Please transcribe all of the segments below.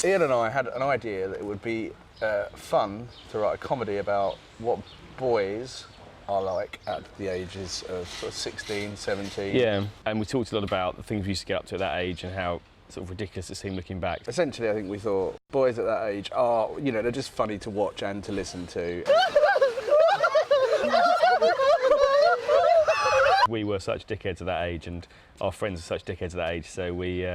Ian and I had an idea that it would be fun to write a comedy about what boys are like at the ages of sort of 16, 17. Yeah, and we talked a lot about the things we used to get up to at that age and how sort of ridiculous it seemed looking back. Essentially, I think we thought boys at that age are, you know, they're just funny to watch and to listen to. We were such dickheads at that age, and our friends were such dickheads at that age, so we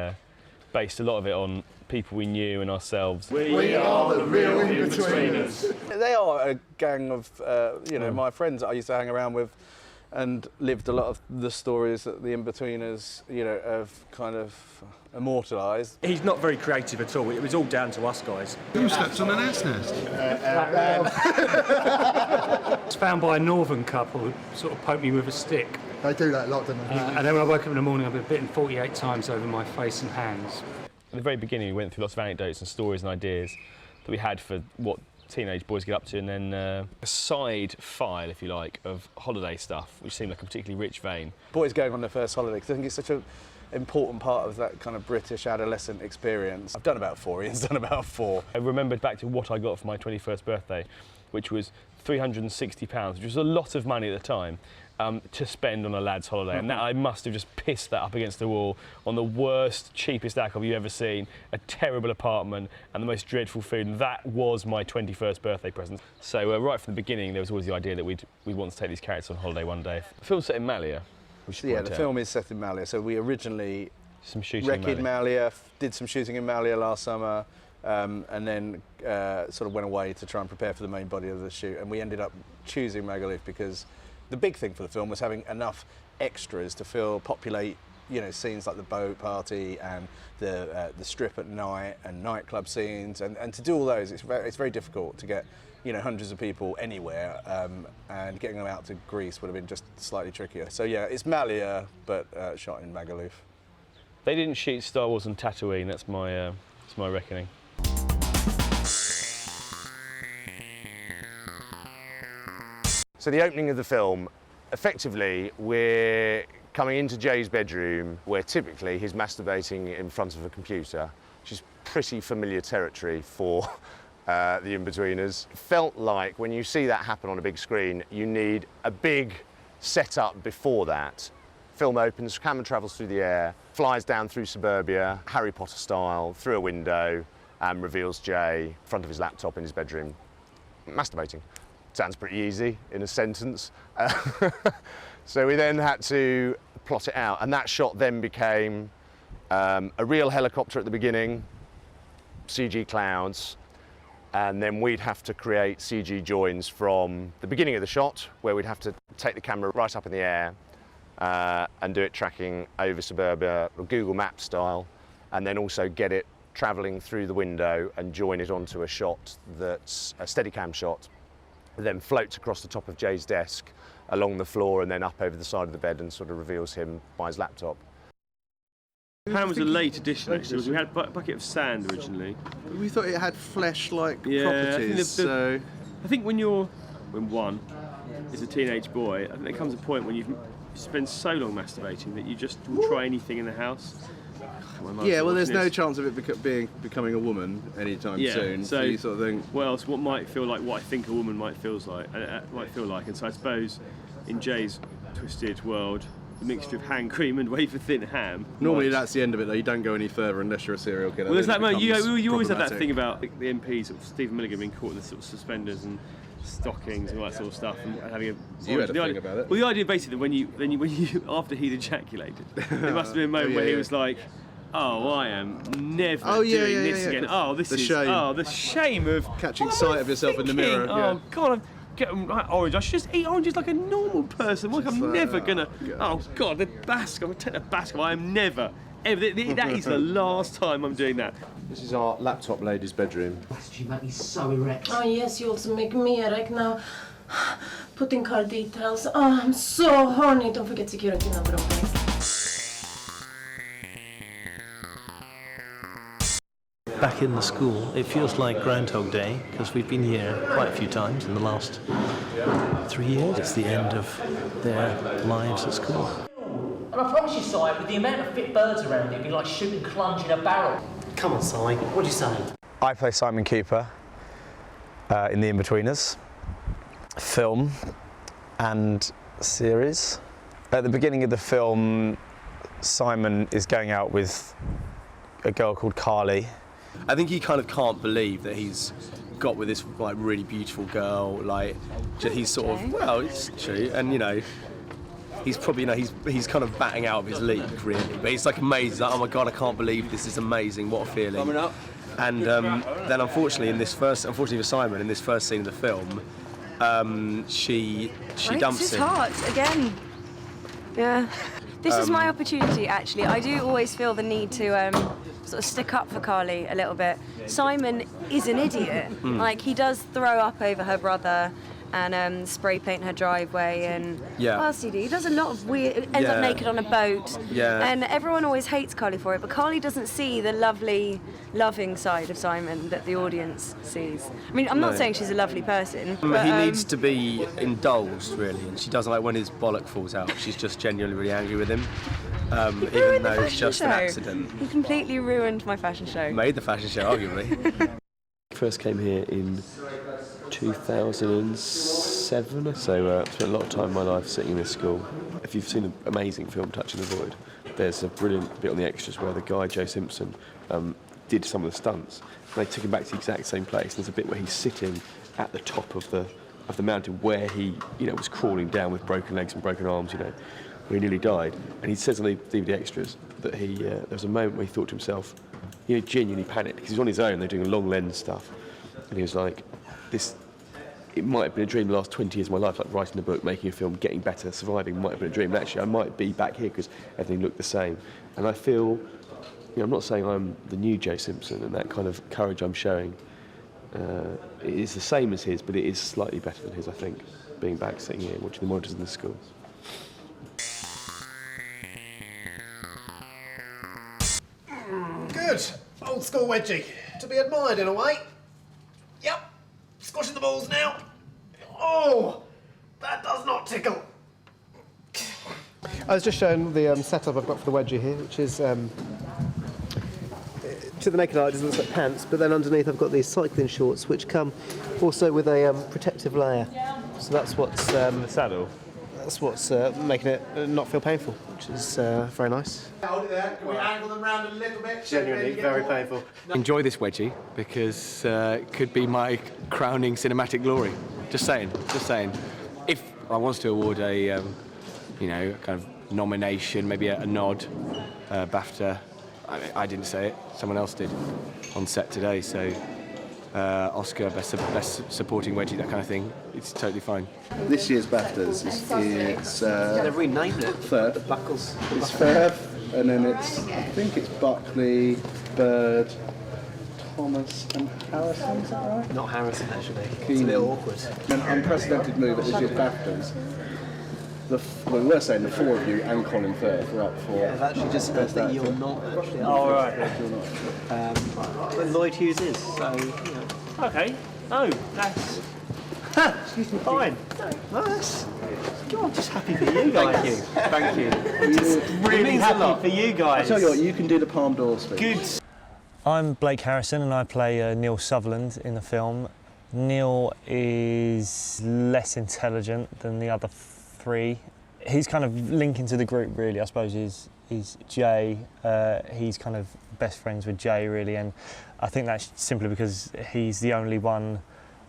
based a lot of it on people we knew and ourselves. We are the real Inbetweeners. They are a gang of, you know, my friends that I used to hang around with and lived a lot of the stories that the Inbetweeners, you know, have kind of immortalised. He's not very creative at all. It was all down to us guys. Who slept on an ass nest? It's found by a northern couple who sort of poked me with a stick. They do that a lot, don't they? And then when I woke up in the morning, I've been bitten 48 times over my face and hands. At the very beginning, we went through lots of anecdotes and stories and ideas that we had for what teenage boys get up to, and then a side file, if you like, of holiday stuff, which seemed like a particularly rich vein. Boys going on their first holiday, because I think it's such an important part of that kind of British adolescent experience. I've done about 4, Ian's done about 4. I remembered back to what I got for my 21st birthday, which was £360, which was a lot of money at the time, to spend on a lad's holiday. And that, I must have just pissed that up against the wall on the worst, cheapest alcohol you've ever seen, a terrible apartment, and the most dreadful food. And that was my 21st birthday present. So right from the beginning, there was always the idea that we'd want to take these characters on holiday one day. The film's set in Malia. Yeah, the film is set in Malia. So we originally wrecked Malia, did some shooting in Malia last summer, and then sort of went away to try and prepare for the main body of the shoot. And we ended up choosing Magaluf because the big thing for the film was having enough extras to populate, you know, scenes like the boat party and the strip at night and nightclub scenes, and to do all those, it's very difficult to get, you know, hundreds of people anywhere, and getting them out to Greece would have been just slightly trickier. So yeah, it's Malia, but shot in Magaluf. They didn't shoot Star Wars on Tatooine. That's my reckoning. So the opening of the film, effectively, we're coming into Jay's bedroom where typically he's masturbating in front of a computer, which is pretty familiar territory for the Inbetweeners. Felt like when you see that happen on a big screen, you need a big setup before that. Film opens, camera travels through the air, flies down through suburbia, Harry Potter style, through a window, and reveals Jay in front of his laptop in his bedroom, masturbating. Sounds pretty easy in a sentence. So we then had to plot it out, and that shot then became a real helicopter at the beginning, CG clouds, and then we'd have to create CG joins from the beginning of the shot, where we'd have to take the camera right up in the air and do it tracking over suburbia, Google Maps style, and then also get it travelling through the window and join it onto a shot that's a Steadicam shot, then floats across the top of Jay's desk, along the floor, and then up over the side of the bed and sort of reveals him by his laptop. Ham was a late addition, actually. We had a bucket of sand originally. We thought it had flesh-like properties, I think when one is a teenage boy, I think there comes a point when you spend so long masturbating that you just will try anything in the house. Yeah, well, there's no chance of it becoming a woman anytime soon. So you sort of think, well, it's what might feel like what I think a woman might feel like, and so I suppose in Jay's twisted world, the mixture of hand cream and wafer thin ham. Normally that's the end of it, though. You don't go any further unless you're a serial killer. Well, there's that moment. You always have that thing about the MPs, sort of Stephen Milligan being caught in the sort of suspenders and stockings and all that sort of stuff, and having a. You had a thing about it. Well, the idea basically that when you after he'd ejaculated, there must have been a moment where he was like, "Oh, I am never doing this again. Oh, this is shame. Oh, the shame of catching sight of yourself in the mirror. Oh God, I'm getting orange. I should just eat oranges like a normal person. Like I'm never gonna. Oh God, the basket. I'm gonna take the basket. I am never, ever. That is the last time I'm doing that. This is our laptop lady's bedroom. You make me so erect. Oh yes, you also make me erect now. Put in card details. Oh, I'm so horny. Don't forget security number, okay? Back in the school, it feels like Groundhog Day because we've been here quite a few times in the last 3 years. It's the end of their lives at school. And I promise you, Si, with the amount of fit birds around here, it'd be like shooting clunge in a barrel. Come on, Si, what do you say? I play Simon Cooper in the Inbetweeners film and series. At the beginning of the film, Simon is going out with a girl called Carly. I think he kind of can't believe that he's got with this like really beautiful girl. Like he's sort of, well, it's true, and you know, he's probably, you know, he's kind of batting out of his league really. But he's like amazed, like, oh my god, I can't believe this is amazing. What a feeling. Coming up. And then unfortunately for Simon, in this first scene of the film, she dumps his him. heart again. Yeah. This is my opportunity, actually. I do always feel the need to sort of stick up for Carly a little bit. Simon is an idiot. Like, he does throw up over her brother and spray paint her driveway and what else do? He does a lot of weird, ends up naked on a boat. And everyone always hates Carly for it, but Carly doesn't see the lovely, loving side of Simon that the audience sees. I mean, I'm not saying she's a lovely person, but he needs to be indulged really, and she doesn't like when his bollock falls out. She's just genuinely really angry with him, even though it's just an accident. He completely ruined my fashion show. Made the fashion show, arguably. First came here in 2007, so spent a lot of time in my life sitting in this school. If you've seen the amazing film Touching the Void, there's a brilliant bit on the extras where the guy Joe Simpson did some of the stunts. And they took him back to the exact same place. There's a bit where he's sitting at the top of the mountain where he, you know, was crawling down with broken legs and broken arms, you know, where he nearly died. And he says on the DVD extras that there was a moment where he thought to himself, you know, genuinely panicked because he's on his own. They're doing long lens stuff, and he was like, it might have been a dream the last 20 years of my life, like writing a book, making a film, getting better, surviving might have been a dream. And actually, I might be back here because everything looked the same. And I feel, you know, I'm not saying I'm the new Joe Simpson, and that kind of courage I'm showing it is the same as his, but it is slightly better than his, I think, being back sitting here watching the monitors in the school. Good. Old school wedgie. To be admired in a way. Yep. Squashing the balls now. Oh, that does not tickle. I was just showing the setup I've got for the wedgie here, which is, to the naked eye, it doesn't look like pants, but then underneath I've got these cycling shorts, which come also with a protective layer. So that's what's... the saddle? That's what's making it not feel painful, which is very nice. Hold it there. Can we angle them round a little bit? Genuinely very painful. Enjoy this wedgie because it could be my crowning cinematic glory. Just saying, just saying. If I was to award a, you know, kind of nomination, maybe a nod, BAFTA, I didn't say it, someone else did on set today, so Oscar, best supporting wedgie, that kind of thing, it's totally fine. This year's BAFTAs They've renamed it. third. The Buckles. It's third, and then I think it's Buckley, Bird, Thomas and Harrison, is that right? Not Harrison, actually. It's a Keenan. little awkward. An unprecedented move at this year's BAFTAs. We were saying the four of you and Colin Firth were up for... Yeah, I've actually just said that you're not actually. Oh, right. But Lloyd Hughes is, so, you know. Okay. Oh, that's... Excuse me. Fine. Nice. I'm just happy for you guys. Thank you. Just really happy for you I guys. tell you what, you can do the Palm d'Or speech. Good. I'm Blake Harrison and I play Neil Sutherland in the film. Neil is less intelligent than the other three. He's kind of linking to the group really, I suppose, is Jay. He's kind of best friends with Jay really, and I think that's simply because he's the only one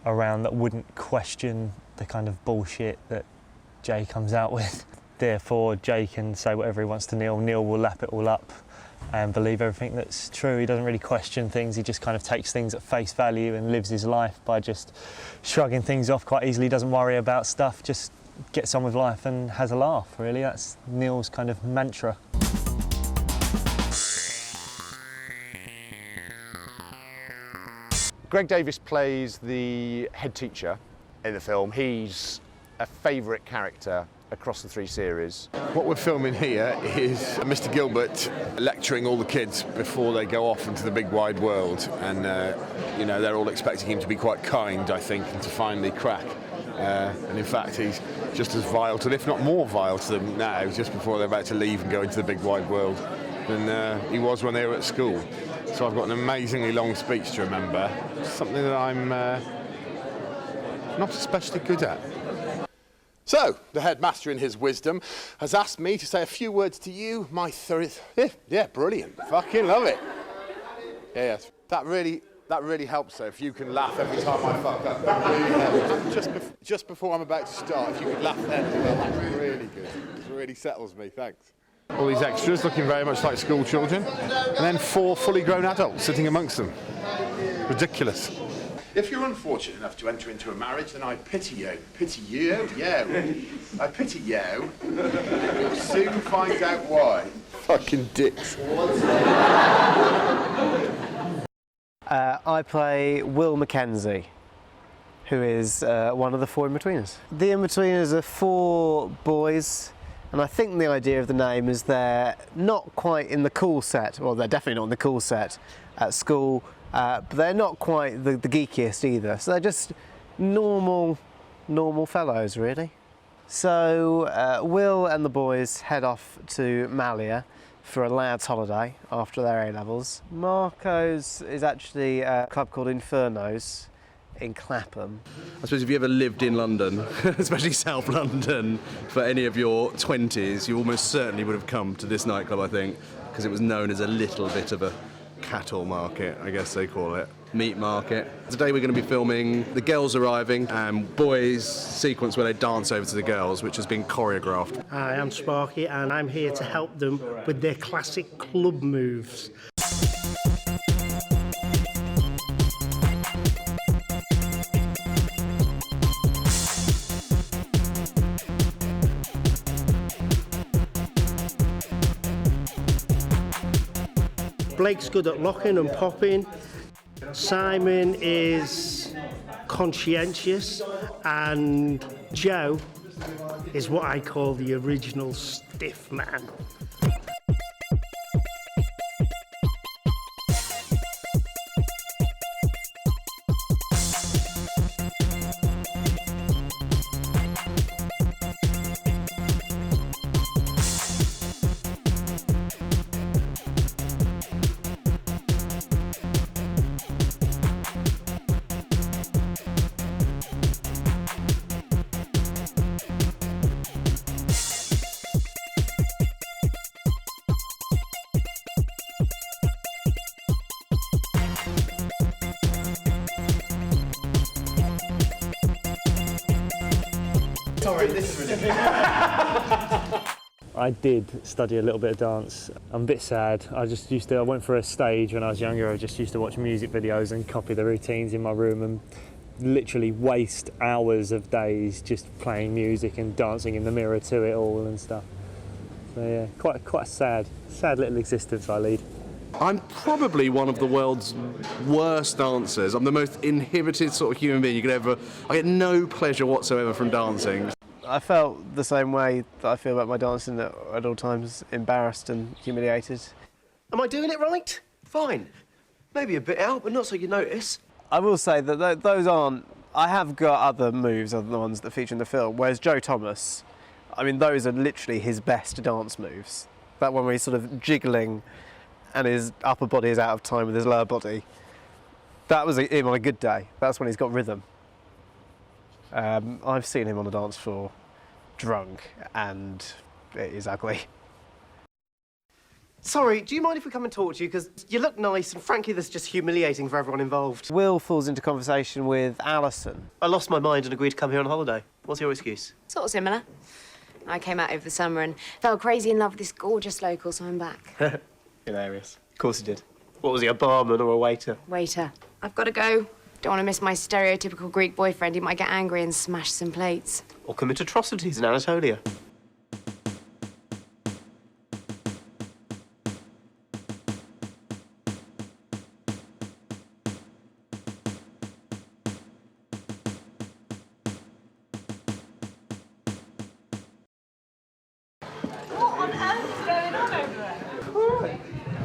around that wouldn't question the kind of bullshit that Jay comes out with. Therefore, Jay can say whatever he wants to Neil. Neil will lap it all up and believe everything that's true. He doesn't really question things. He just kind of takes things at face value and lives his life by just shrugging things off quite easily. Doesn't worry about stuff, just gets on with life and has a laugh, really. That's Neil's kind of mantra. Greg Davis plays the head teacher in the film. He's a favourite character across the 3 series. What we're filming here is Mr. Gilbert lecturing all the kids before they go off into the big wide world, and you know, they're all expecting him to be quite kind, I think, and to finally crack. And in fact, he's just as vile to them, if not more vile to them now, just before they're about to leave and go into the big wide world, than he was when they were at school. So I've got an amazingly long speech to remember, something that I'm not especially good at. So, the headmaster in his wisdom has asked me to say a few words to you, my yeah, brilliant. Fucking love it. Yeah, yes. That really helps, though, if you can laugh every time I fuck up. That really helps. Just before I'm about to start, if you could laugh then, well, that's really good. It really settles me, thanks. All these extras looking very much like school children, and then 4 fully grown adults sitting amongst them. Ridiculous. If you're unfortunate enough to enter into a marriage, then I pity you. Pity you? Yeah. I pity you. You'll soon find out why. Fucking dicks. I play Will Mackenzie, who is one of the 4 Inbetweeners. The Inbetweeners are 4 boys, and I think the idea of the name is they're not quite in the cool set, well, they're definitely not in the cool set at school, but they're not quite the geekiest either. So they're just normal fellows, really. So Will and the boys head off to Malia for a lad's holiday after their A-levels. Marco's is actually a club called Infernos in Clapham. I suppose if you ever lived in London, especially South London, for any of your 20s, you almost certainly would have come to this nightclub, I think, because it was known as a little bit of a cattle market, I guess they call it. Meat market. Today we're going to be filming the girls arriving and boys' sequence where they dance over to the girls, which has been choreographed. Hi, I'm Sparky and I'm here to help them with their classic club moves. Blake's good at locking and popping. Simon is conscientious, and Joe is what I call the original stiff man. Sorry, this is ridiculous. I did study a little bit of dance. I'm a bit sad. I went for a stage when I was younger. I just used to watch music videos and copy the routines in my room and literally waste hours of days just playing music and dancing in the mirror to it all and stuff. So yeah, quite a sad little existence I lead. I'm probably one of the world's worst dancers. I'm the most inhibited sort of human being you could ever... I get no pleasure whatsoever from dancing. I felt the same way that I feel about my dancing at all times, embarrassed and humiliated. Am I doing it right? Fine. Maybe a bit out, but not so you notice. I will say that those aren't... I have got other moves other than the ones that feature in the film, whereas Joe Thomas, I mean, those are literally his best dance moves. That one where he's sort of jiggling and his upper body is out of time with his lower body. That was him on a good day. That's when he's got rhythm. I've seen him on the dance floor drunk, and it is ugly. Sorry, do you mind if we come and talk to you? Because you look nice, and frankly, this is just humiliating for everyone involved. Will falls into conversation with Alison. I lost my mind and agreed to come here on holiday. What's your excuse? Sort of similar. I came out over the summer and fell crazy in love with this gorgeous local, so I'm back. Hilarious. Of course he did. What was he, a barman or a waiter? Waiter. I've got to go. Don't want to miss my stereotypical Greek boyfriend. He might get angry and smash some plates. Or commit atrocities in Anatolia.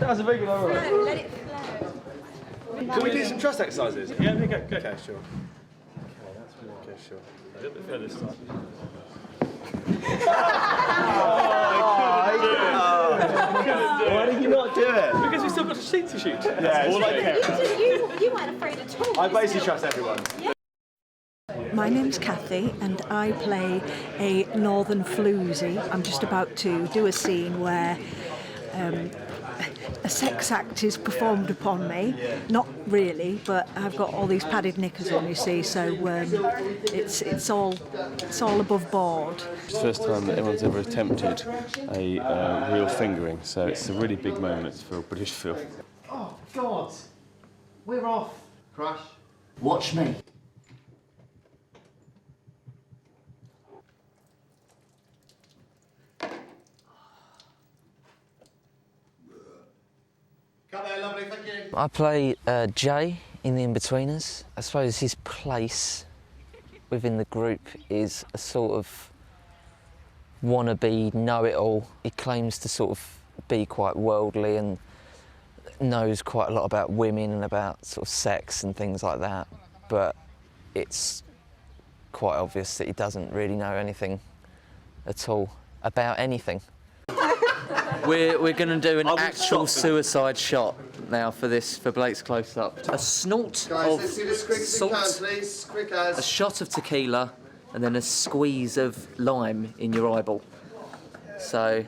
was a very good idea. Let it flow. Can we do some trust exercises? Yeah, go. Okay, sure. Okay, sure. A little bit further this time. Why did you not do it? Because we still got a sheet to shoot. Yeah, all I care about. You weren't afraid at all. I basically trust everyone. My name's Kathy and I play a northern floozy. I'm just about to do a scene where a sex act is performed upon me. Not really, but I've got all these padded knickers on, you see, so it's all above board. It's the first time that anyone's ever attempted a real fingering, so it's a really big moment for a British film. Oh, God. We're off. Crash. Watch me. Come there, lovely, thank you. I play Jay in the Inbetweeners. I suppose his place within the group is a sort of wannabe know-it-all. He claims to sort of be quite worldly and knows quite a lot about women and about sort of sex and things like that, but it's quite obvious that he doesn't really know anything at all about anything. We're going to do an actual suicide shot now for Blake's close-up. A snort of let's see this quick as you can, please. Quick as. a shot of tequila, and then a squeeze of lime in your eyeball. So,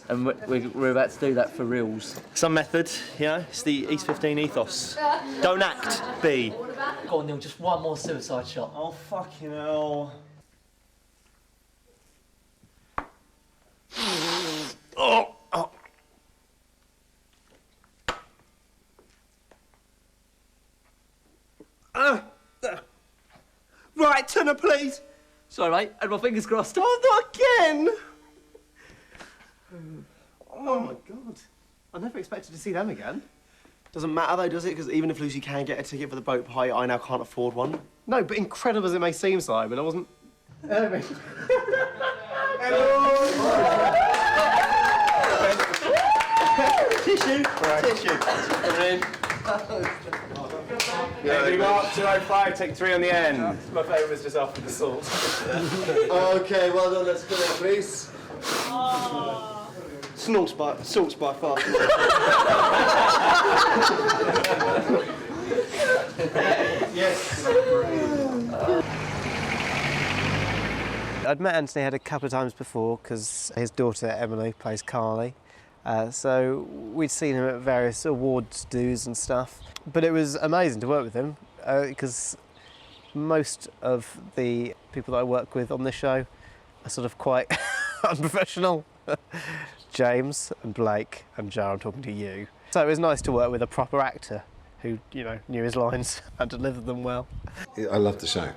and we're about to do that for reals. Some method, you know, it's the East 15 ethos. Don't act, be. Go on, Neil, just one more suicide shot. Oh, fucking hell. Oh. Right, turn up, please. Sorry, mate, had my fingers crossed. Oh, not again. Oh, my God. I never expected to see them again. Doesn't matter, though, does it? Because even if Lucy can get a ticket for the boat party, I now can't afford one. No, but incredible as it may seem, Simon, I wasn't... Hello. Tissue. Tissue. Heavy mark, 205, take 3 on the end. My favourite was just after the salt. Okay, well done, let's go there, please. Salt's by far. Yes. I'd met Anthony Head a couple of times before because his daughter Emily plays Carly. So we'd seen him at various awards dues and stuff. But it was amazing to work with him because most of the people that I work with on this show are sort of quite unprofessional. James and Blake and Jar, I'm talking to you. So it was nice to work with a proper actor who, you know, knew his lines and delivered them well. I love the show,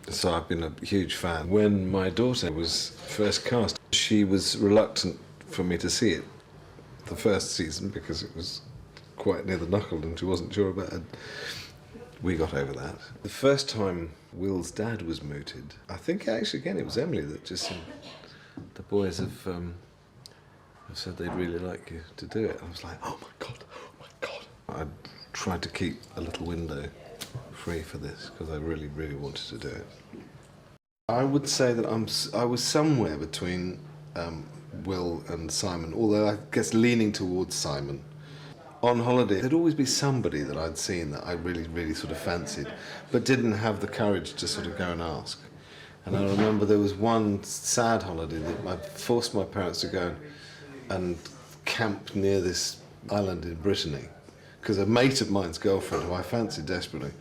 so I've been a huge fan. When my daughter was first cast, she was reluctant for me to see it the first season because it was quite near the knuckle and she wasn't sure about it. We got over that. The first time Will's dad was mooted, I think actually again it was Emily that just said, the boys have said they'd really like you to do it. I was like, oh my God. I tried to keep a little window free for this because I really, really wanted to do it. I would say that I was somewhere between Will and Simon, although I guess leaning towards Simon. On holiday, there'd always be somebody that I'd seen that I really, really sort of fancied, but didn't have the courage to sort of go and ask. And I remember there was one sad holiday that I forced my parents to go and camp near this island in Brittany, because a mate of mine's girlfriend, who I fancied desperately,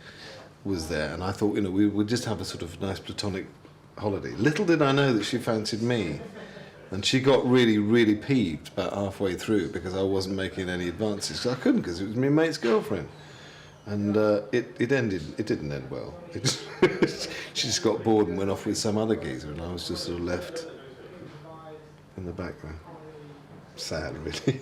was there, and I thought, you know, we would just have a sort of nice platonic holiday. Little did I know that she fancied me. And she got really, really peeved about halfway through because I wasn't making any advances. So I couldn't because it was my mate's girlfriend. And it didn't end well. She just got bored and went off with some other geezer and I was just sort of left in the background. Sad, really.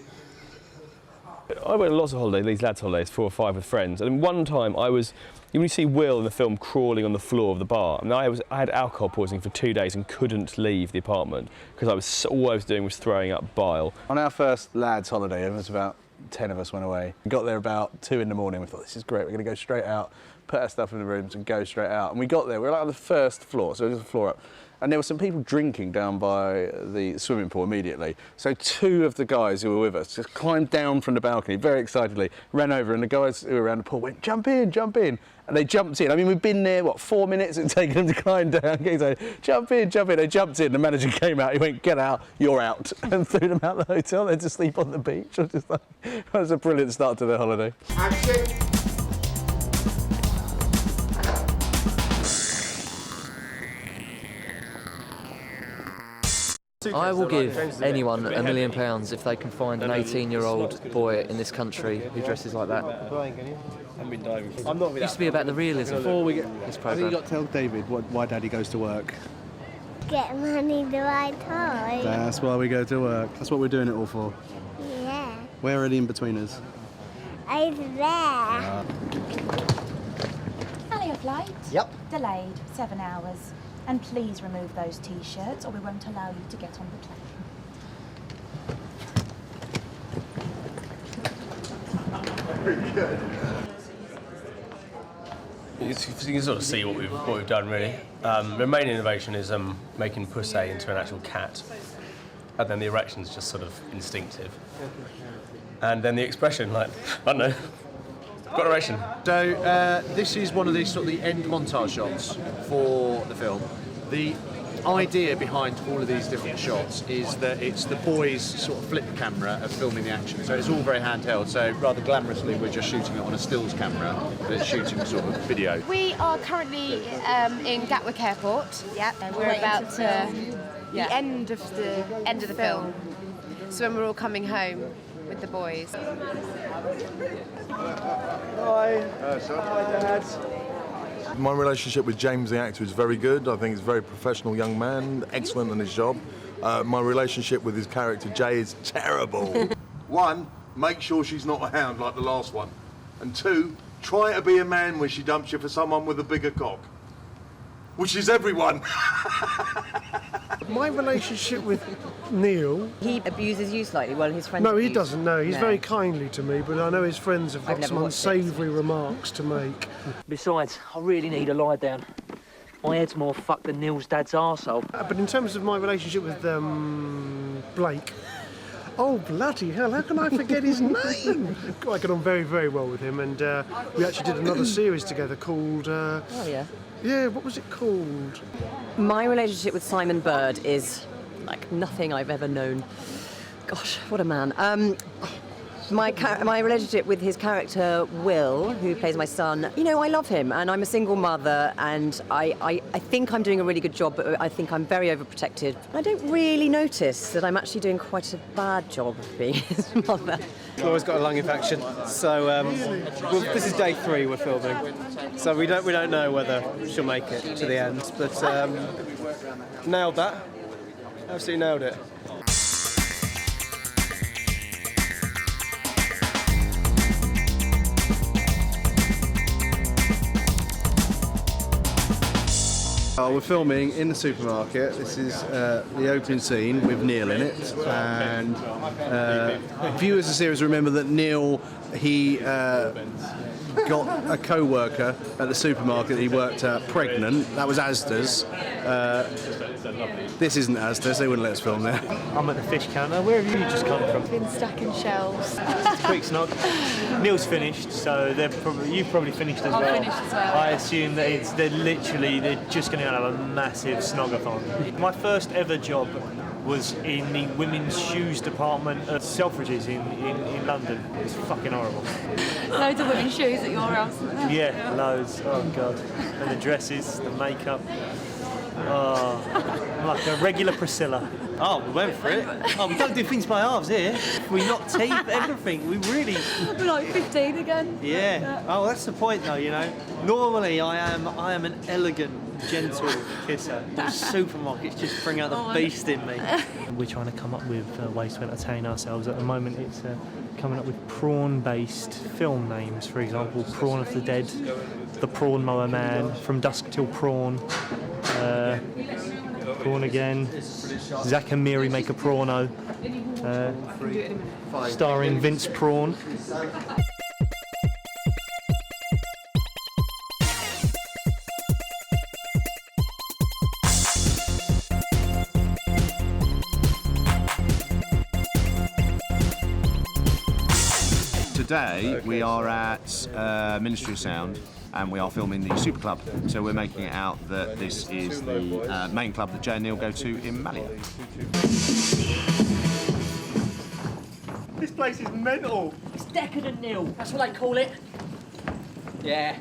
I went on lots of holidays, these lads' holidays, 4 or 5 with friends. And one time when you see Will in the film crawling on the floor of the bar, I mean, I had alcohol poisoning for 2 days and couldn't leave the apartment because all I was doing was throwing up bile. On our first lads' holiday, it was about 10 of us went away. We got there about 2 in the morning. We thought, this is great, we're going to go straight out, put our stuff in the rooms and go straight out. And we got there, we were like on the first floor, so it was a floor up. And there were some people drinking down by the swimming pool immediately. So 2 of the guys who were with us just climbed down from the balcony very excitedly, ran over, and the guys who were around the pool went, jump in, jump in. And they jumped in. I mean, we'd been there, 4 minutes it had taken them to climb down. He said, jump in, jump in. They jumped in, the manager came out, he went, get out, you're out, and threw them out the hotel. They had to sleep on the beach. I was just like, it was a brilliant start to their holiday. Action. I will give anyone £1 million if they can find an 18-year-old boy in this country who dresses like that. It used to be about the realism. Before we get this I think programme. you got to tell David why Daddy goes to work. Get money the right time. That's why we go to work. That's what we're doing it all for. Yeah. Where are the Inbetweeners? Over there. Hello, flight. Yep. Delayed 7 hours. And please remove those T-shirts or we won't allow you to get on the plane. Very good. You can sort of see what we've done, really. The main innovation is making Pussy into an actual cat. And then the erection's just sort of instinctive. And then the expression, like, I don't know, got erection. So this is one of these sort of the end montage shots for the film. The idea behind all of these different shots is that it's the boys' sort of flip camera of filming the action. So it's all very handheld. So rather glamorously, we're just shooting it on a stills camera, but it's shooting a sort of video. We are currently in Gatwick Airport. Yep. We're about to the end of the film. So when we're all coming home with the boys. Hi. Hi, Dad. My relationship with James, the actor, is very good. I think he's a very professional young man, excellent in his job. My relationship with his character, Jay, is terrible. 1, make sure she's not a hound like the last one. And 2, try to be a man when she dumps you for someone with a bigger cock. Which is everyone. My relationship with Neil... He abuses you slightly, well, his friends... No, he abuse- doesn't, no. He's No. very kindly to me, but I know his friends have I've got never some watched it. unsavoury remarks to make. Besides, I really need a lie down. My head's more fucked than Neil's dad's arsehole. But in terms of my relationship with Blake... Oh, bloody hell, how can I forget his name? I get on very, very well with him, and we actually did another series together called... Oh, yeah. Yeah, what was it called? My relationship with Simon Bird is like nothing I've ever known. Gosh, what a man. My relationship with his character, Will, who plays my son, you know, I love him, and I'm a single mother, and I think I'm doing a really good job, but I think I'm very overprotected. I don't really notice that I'm actually doing quite a bad job of being his mother. Laura's got a lung infection, so this is day 3 we're filming, so we don't know whether she'll make it to the end, but nailed that, absolutely nailed it. We're filming in the supermarket. This is the opening scene with Neil in it, and viewers of the series remember that Neil, he got a co-worker at the supermarket that he worked at pregnant. That was Asda's. This isn't Asda's, they wouldn't let us film there. I'm at the fish counter. Where have you just come from? Been stacking shelves. Quick snog. Neil's finished, so you've probably finished as I've well. finished as well. I assume that they're just going to have a massive snogathon. My first ever job was in the women's shoes department at Selfridges in London. It's fucking horrible. Loads of women's shoes at your house. Yeah, loads. Oh god. And the dresses, the makeup. Oh, I'm like a regular Priscilla. Oh, we went for it. Oh, we don't do things by halves here. We knock teeth, everything. We really... We're like 15 again. Yeah. Oh, that's the point, though. You know. Normally, I am an elegant, gentle kisser. The supermarkets just bring out the beast in me. We're trying to come up with ways to entertain ourselves. At the moment, it's coming up with prawn-based film names. For example, Prawn of the Dead, The Prawn Mower Man, From Dusk Till Prawn. Prawn again. Zach and Miri make a prawno. Starring Vince Prawn. Today we are at Ministry of Sound and we are filming the Super Club. So we're making it out that this is the main club that Jay and Neil go to in Malia. This place is mental. It's decadent, Neil. That's what I call it. Yeah.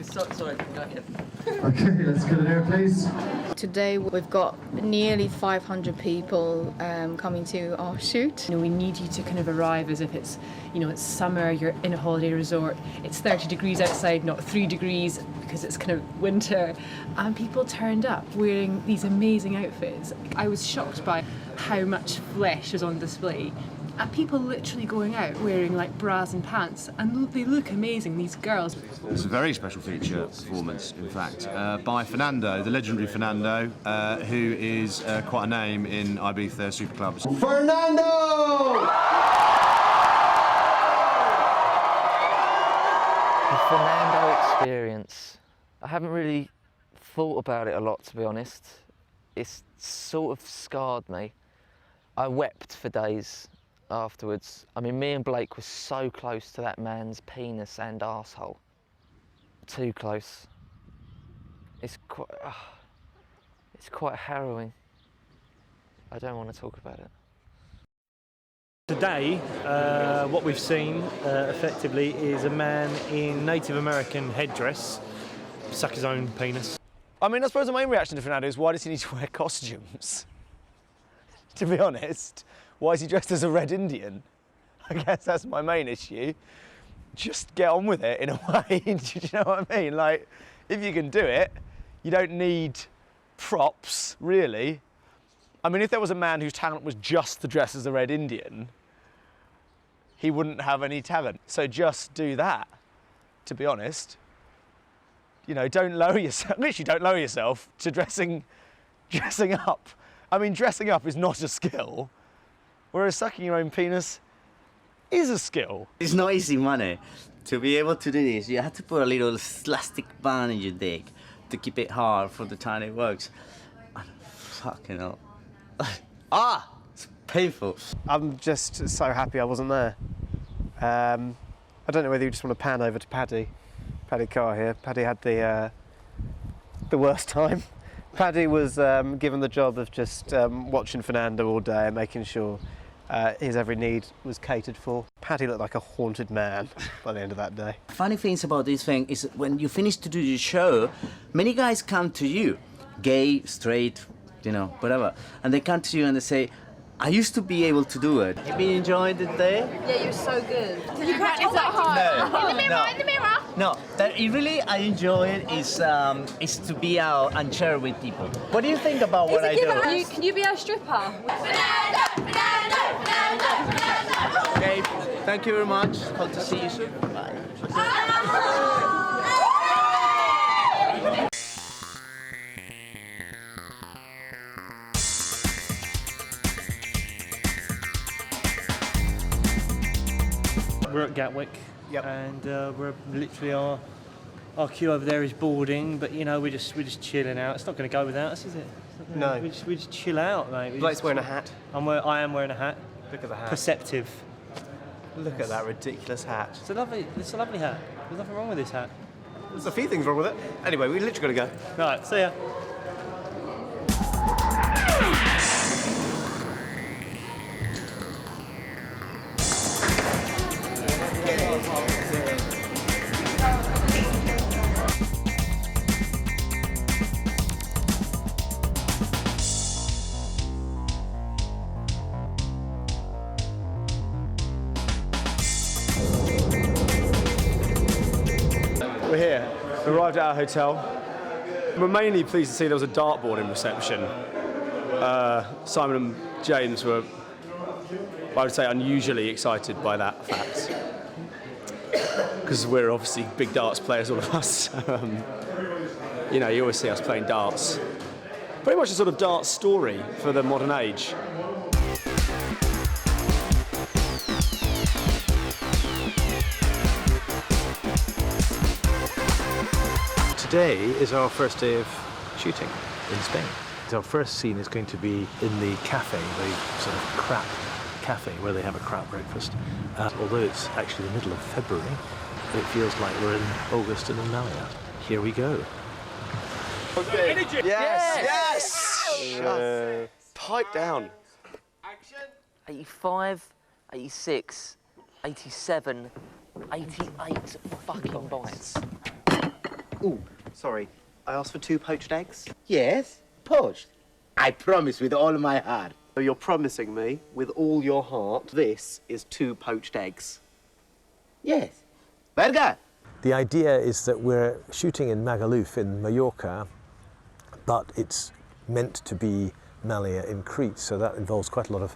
Sorry, go ahead. Okay, let's get in here, please. Today we've got nearly 500 people coming to our shoot. We need you to kind of arrive as if it's, it's summer, you're in a holiday resort, it's 30 degrees outside, not 3 degrees because it's kind of winter. And people turned up wearing these amazing outfits. I was shocked by how much flesh is on display. And people literally going out wearing like bras and pants, and they look amazing, these girls. It's a very special feature performance, in fact, by Fernando, the legendary Fernando, who is quite a name in Ibiza super clubs. Fernando! The Fernando experience. I haven't really thought about it a lot, to be honest. It's sort of scarred me. I wept for days afterwards. I mean, me and Blake were so close to that man's penis and arsehole. Too close. It's quite harrowing. I don't want to talk about it. Today, what we've seen effectively is a man in Native American headdress suck his own penis. I mean, I suppose the main reaction to Fernando is, why does he need to wear costumes? To be honest. Why is he dressed as a Red Indian? I guess that's my main issue. Just get on with it in a way, do you know what I mean? Like, if you can do it, you don't need props, really. I mean, if there was a man whose talent was just to dress as a Red Indian, he wouldn't have any talent. So just do that, to be honest. Don't lower yourself, literally don't lower yourself to dressing up. I mean, dressing up is not a skill. Whereas sucking your own penis is a skill. It's not easy money. To be able to do this, you have to put a little elastic band in your dick to keep it hard for the time it works. Fucking hell. It's painful. I'm just so happy I wasn't there. I don't know whether you just want to pan over to Paddy Carr here. Paddy had the worst time. Paddy was given the job of just watching Fernando all day and making sure his every need was catered for. Paddy looked like a haunted man by the end of that day. Funny things about this thing is when you finish to do your show, many guys come to you, gay, straight, whatever, and they come to you and they say, I used to be able to do it. Have you enjoyed the day? Yeah, you're so good. Did you practice that hard? No. In the mirror, in the mirror. No, that I enjoy it is to be out and share with people. What do you think about what I do? Can you be our stripper? Okay, thank you very much. Hope to see you soon. Bye. We're at Gatwick, and we're literally our queue over there is boarding, but we're just chilling out. It's not going to go without us, is it? No. We just chill out, mate. Blake's wearing a hat. I am wearing a hat. Look at the hat. Perceptive. Look at that ridiculous hat. It's a lovely hat. There's nothing wrong with this hat. There's a few things wrong with it. Anyway, we literally got to go. Right, see ya. We're here. We arrived at our hotel. We're mainly pleased to see there was a dartboard in reception. Simon and James were, I would say, unusually excited by that fact. Because we're obviously big darts players, all of us. You always see us playing darts very much a sort of dart story for the modern age. Today is our first day of shooting in Spain. Our first scene is going to be in the cafe, the sort of crap cafe where they have a crap breakfast. Although it's actually the middle of February, it feels like we're in August in Malia. Here we go. Okay. Yes! Yes! Pipe down. 85, 86, 87, 88 fucking bites. Ooh, sorry. I asked for 2 poached eggs. Yes, poached. I promise with all my heart. So you're promising me, with all your heart, this is 2 poached eggs? Yes. Verga! The idea is that we're shooting in Magaluf in Mallorca, but it's meant to be Malia in Crete, so that involves quite a lot of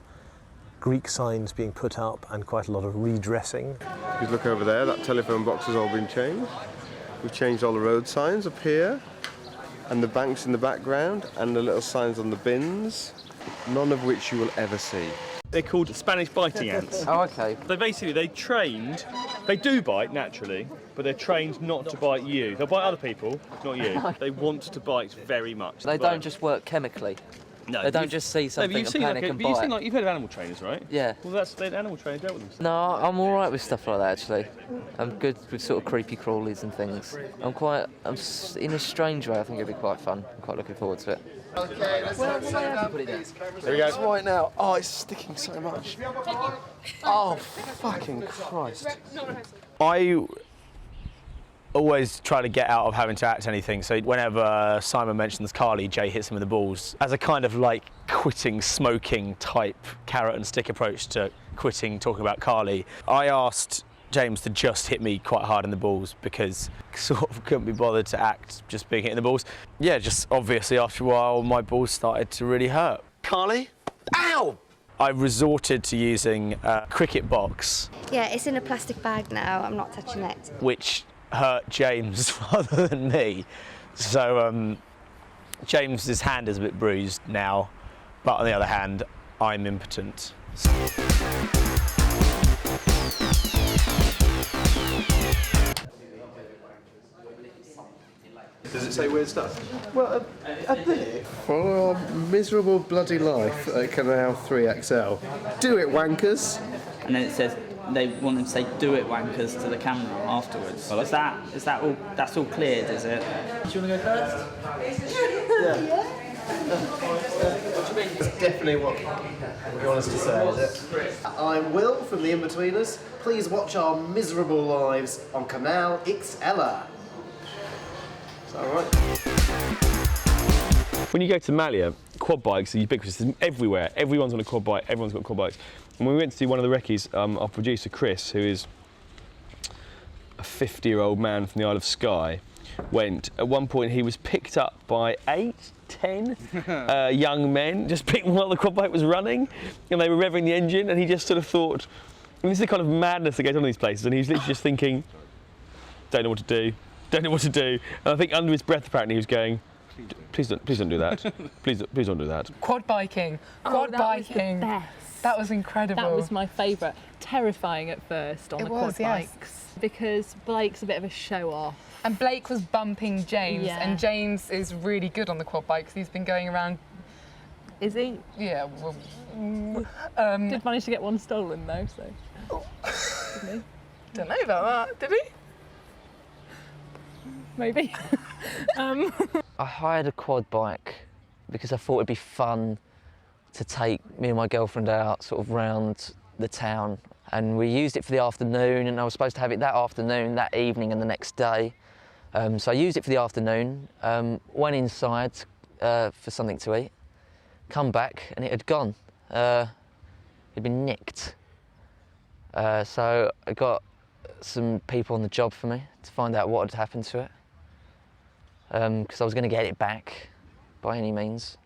Greek signs being put up and quite a lot of redressing. You look over there, that telephone box has all been changed. We've changed all the road signs up here, and the banks in the background, and the little signs on the bins, none of which you will ever see. They're called Spanish biting ants. Oh, okay. They do bite naturally, but they're trained not to bite you. They'll bite other people, not you. They want to bite very much. They don't just work chemically. No, they don't just see something and panic and bite. You've heard of animal trainers, right? Yeah. Well, that's the animal trainer dealt with them. No, I'm all right with stuff like that actually. I'm good with sort of creepy crawlies and things. In a strange way, I think it'll be quite fun. I'm quite looking forward to it. Okay, let's There we go. It's right now. Oh, it's sticking so much. Oh, fucking Christ. I always try to get out of having to act anything, so whenever Simon mentions Carly, Jay hits him in the balls as a kind of like quitting smoking type carrot and stick approach to quitting talking about Carly. I asked James to just hit me quite hard in the balls because sort of couldn't be bothered to act just being hit in the balls. Yeah, just obviously after a while my balls started to really hurt. Carly? Ow! I resorted to using a cricket box. Yeah, it's in a plastic bag now. I'm not touching it. Which hurt James rather than me. So James's hand is a bit bruised now, but on the other hand, I'm impotent. Does it say weird stuff? Well, a bit. For our miserable bloody life at Canal 3XL. Do it, wankers. And then it says they want to say "do it, wankers" to the camera afterwards. Well, is that all? That's all cleared, is it? Do you want to go first? Yeah. What do you mean? It's definitely what you want us to say, is it? I'm Will from the Inbetweeners. Please watch our miserable lives on Canal XL. Is that all right? When you go to Malia, quad bikes are ubiquitous everywhere. Everyone's on a quad bike, everyone's got quad bikes. And when we went to do one of the recce's, our producer Chris, who is a 50-year-old man from the Isle of Skye, went. At one point he was picked up by 8, 10 young men, just picked while the quad bike was running, and they were revving the engine, and he just sort of thought, this is the kind of madness that goes on in these places, and he was literally just thinking, don't know what to do, don't know what to do. And I think under his breath apparently he was going, please don't do that. please don't do that. Quad biking. Quad biking. That was incredible. That was my favourite. Terrifying at first on the quad bikes because Blake's a bit of a show off. And Blake was bumping James, Yeah. and James is really good on the quad bikes. He's been going around. Is he? Yeah. Well, Did manage to get one stolen though, so. Didn't he? Don't know about that. Did he? Maybe. I hired a quad bike because I thought it'd be fun to take me and my girlfriend out sort of round the town, and we used it for the afternoon, and I was supposed to have it that afternoon, that evening and the next day. So I used it for the afternoon, went inside for something to eat, come back and it had gone. It'd been nicked. So I got some people on the job for me to find out what had happened to it, because I was going to get it back by any means.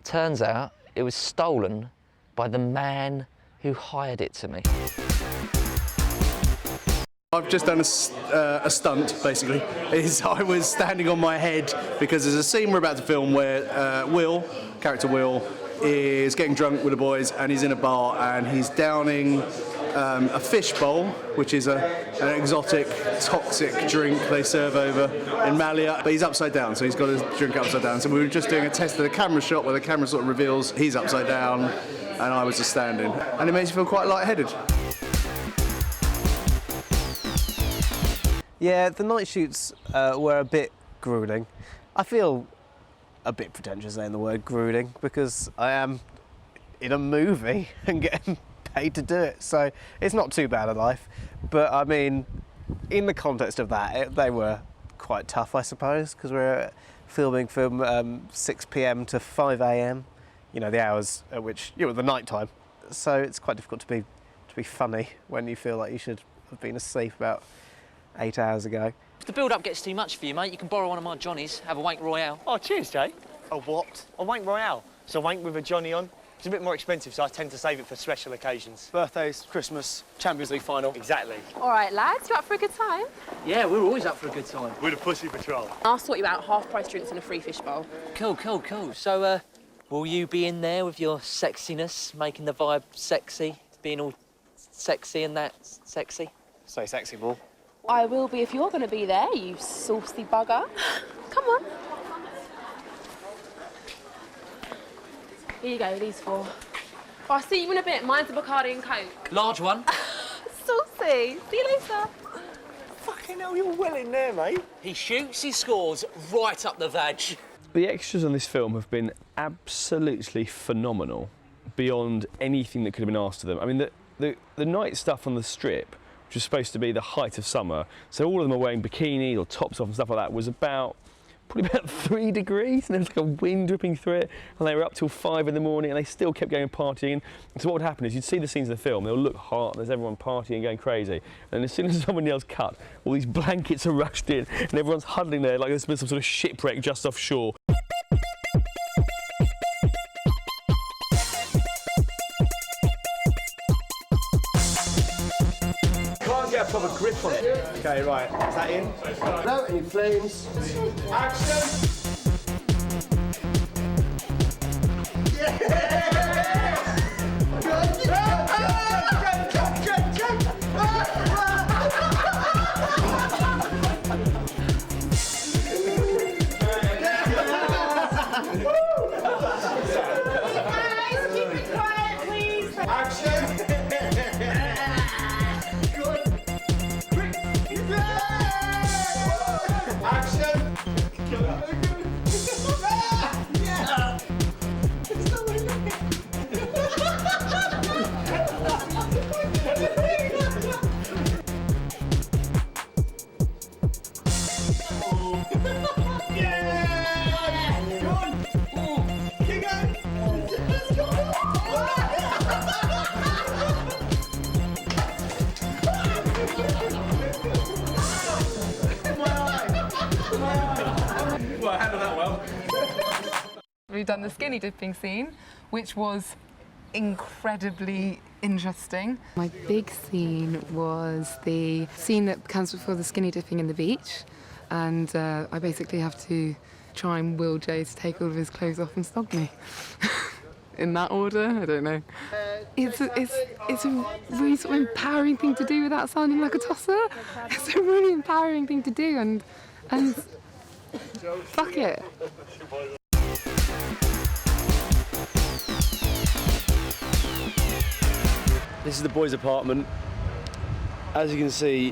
Turns out it was stolen by the man who hired it to me. I've just done a stunt, basically. I was standing on my head because there's a scene we're about to film where character Will, is getting drunk with the boys and he's in a bar and he's downing a fish bowl, which is an exotic, toxic drink they serve over in Malia, but he's upside down, so he's got his drink upside down. So we were just doing a test of the camera shot where the camera sort of reveals he's upside down and I was just standing. And it makes you feel quite lightheaded. Yeah, the night shoots were a bit grueling. I feel a bit pretentious saying the word grueling because I am in a movie and getting paid to do it, so it's not too bad a life. But I mean, in the context of that, they were quite tough, I suppose, because we're filming from 6 p.m. to 5 a.m. You know, the hours at which the night time. So it's quite difficult to be funny when you feel like you should have been asleep about 8 hours ago. If the build-up gets too much for you, mate, you can borrow one of my Johnnies, have a wank royale. Oh, cheers, Jay. A what? A wank royale. So a wank with a Johnny on. It's a bit more expensive, so I tend to save it for special occasions. Birthdays, Christmas, Champions League final. Exactly. All right, lads, you up for a good time? Yeah, we're always up for a good time. We're the Pussy Patrol. I'll sort you out half-price drinks and a free fish bowl. Cool, cool, cool. So, will you be in there with your sexiness, making the vibe sexy, being all sexy and that sexy? So sexy, ball. I will be if you're going to be there, you saucy bugger. Come on. Here you go, these 4. Oh, I'll see you in a bit. Mine's a Bacardi and Coke. Large one. Saucy. See you later. Fucking hell, you're well in there, mate. He shoots, he scores, right up the vag. The extras on this film have been absolutely phenomenal, beyond anything that could have been asked of them. I mean, the night stuff on the strip, which was supposed to be the height of summer, so all of them are wearing bikinis or tops off and stuff like that, was probably about 3 degrees, and there was like a wind dripping through it, and they were up till 5 in the morning, and they still kept going partying. And so what would happen is you'd see the scenes of the film, they'll look hot, there's everyone partying, going crazy, and as soon as someone else cut, all these blankets are rushed in, and everyone's huddling there like there's been some sort of shipwreck just offshore. Get a proper grip on it. Okay, right. Is that in? No, any flames? Action! We've done the skinny dipping scene, which was incredibly interesting. My big scene was the scene that comes before the skinny dipping in the beach, and I basically have to try and will Jay to take all of his clothes off and snog me. In that order, I don't know. It's a really sort of empowering thing to do without sounding like a tosser. It's a really empowering thing to do, and fuck it. This is the boys' apartment. As you can see,